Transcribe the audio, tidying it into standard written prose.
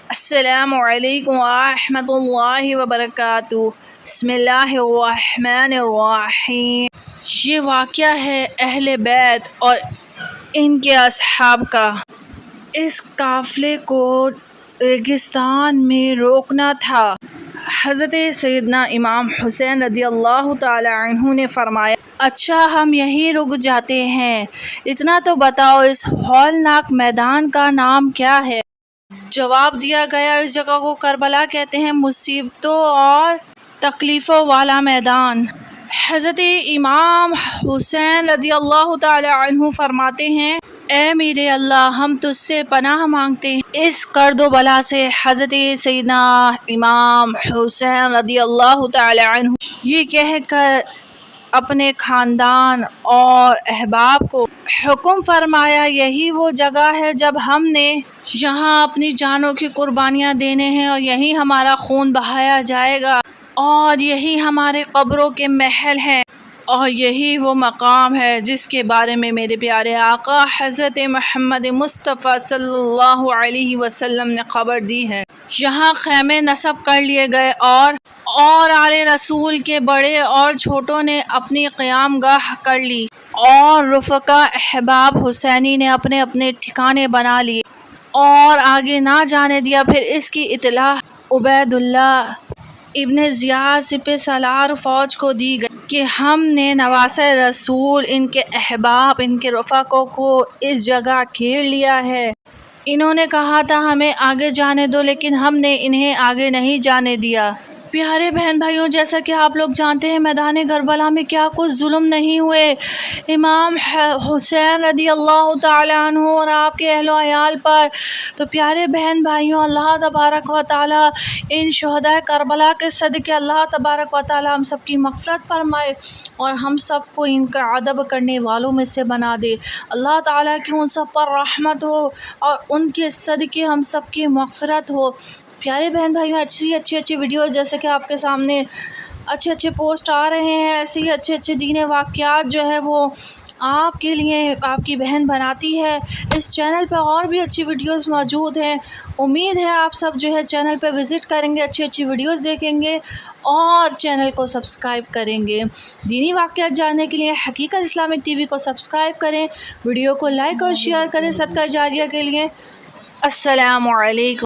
السلام علیکم ورحمۃ اللہ وبرکاتہ۔ بسم اللہ الرحمن الرحیم۔ یہ واقعہ ہے اہل بیت اور ان کے اصحاب کا۔ اس قافلے کو ریگستان میں روکنا تھا۔ حضرت سیدنا امام حسین رضی اللہ تعالی عنہ نے فرمایا، اچھا ہم یہیں رک جاتے ہیں، اتنا تو بتاؤ اس ہولناک میدان کا نام کیا ہے؟ جواب دیا گیا، اس جگہ کو کربلا کہتے ہیں، مصیبتوں اور تکلیفوں والا میدان۔ حضرت امام حسین رضی اللہ تعالی عنہ فرماتے ہیں، اے میرے اللہ، ہم تجھ سے پناہ مانگتے ہیں اس کرد و بلا سے۔ حضرت سیدنا امام حسین رضی اللہ تعالی عنہ یہ کہہ کر اپنے خاندان اور احباب کو حکم فرمایا، یہی وہ جگہ ہے جب ہم نے یہاں اپنی جانوں کی قربانیاں دینے ہیں، اور یہی ہمارا خون بہایا جائے گا، اور یہی ہمارے قبروں کے محل ہیں، اور یہی وہ مقام ہے جس کے بارے میں میرے پیارے آقا حضرت محمد مصطفیٰ صلی اللہ علیہ وسلم نے خبر دی ہے۔ یہاں خیمے نصب کر لیے گئے اور آل رسول کے بڑے اور چھوٹوں نے اپنی قیام گاہ کر لی، اور رفقا احباب حسینی نے اپنے اپنے ٹھکانے بنا لیے اور آگے نہ جانے دیا۔ پھر اس کی اطلاع عبید اللہ ابن زیاد سپہ سالار فوج کو دی گئی کہ ہم نے نواسۂ رسول، ان کے احباب، ان کے رفقوں کو اس جگہ گھیر لیا ہے۔ انہوں نے کہا تھا ہمیں آگے جانے دو، لیکن ہم نے انہیں آگے نہیں جانے دیا۔ پیارے بہن بھائیوں، جیسا کہ آپ لوگ جانتے ہیں میدان کربلا میں کیا کچھ ظلم نہیں ہوئے امام حسین رضی اللہ تعالی عنہ اور آپ کے اہل و عیال پر۔ تو پیارے بہن بھائیوں، اللہ تبارک و تعالی ان شہداء کربلا کے صدقے اللہ تبارک و تعالی ہم سب کی مغفرت فرمائے اور ہم سب کو ان کا ادب کرنے والوں میں سے بنا دے۔ اللہ تعالیٰ کی ان سب پر رحمت ہو اور ان کے صدقے ہم سب کی مغفرت ہو۔ پیارے بہن بھائیوں، اچھی ویڈیوز جیسے کہ آپ کے سامنے اچھے پوسٹ آ رہے ہیں، ایسے ہی اچھے دینی واقعات جو ہے وہ آپ کے لیے آپ کی بہن بناتی ہے۔ اس چینل پہ اور بھی اچھی ویڈیوز موجود ہیں، امید ہے آپ سب جو ہے چینل پہ وزٹ کریں گے، اچھی ویڈیوز دیکھیں گے اور چینل کو سبسکرائب کریں گے۔ دینی واقعات جاننے کے لیے حقیقت اسلامک ٹی وی کو سبسکرائب کریں، ویڈیو کو لائک اور شیئر کریں صدقہ جاریہ کے لیے۔ السلام علیکم۔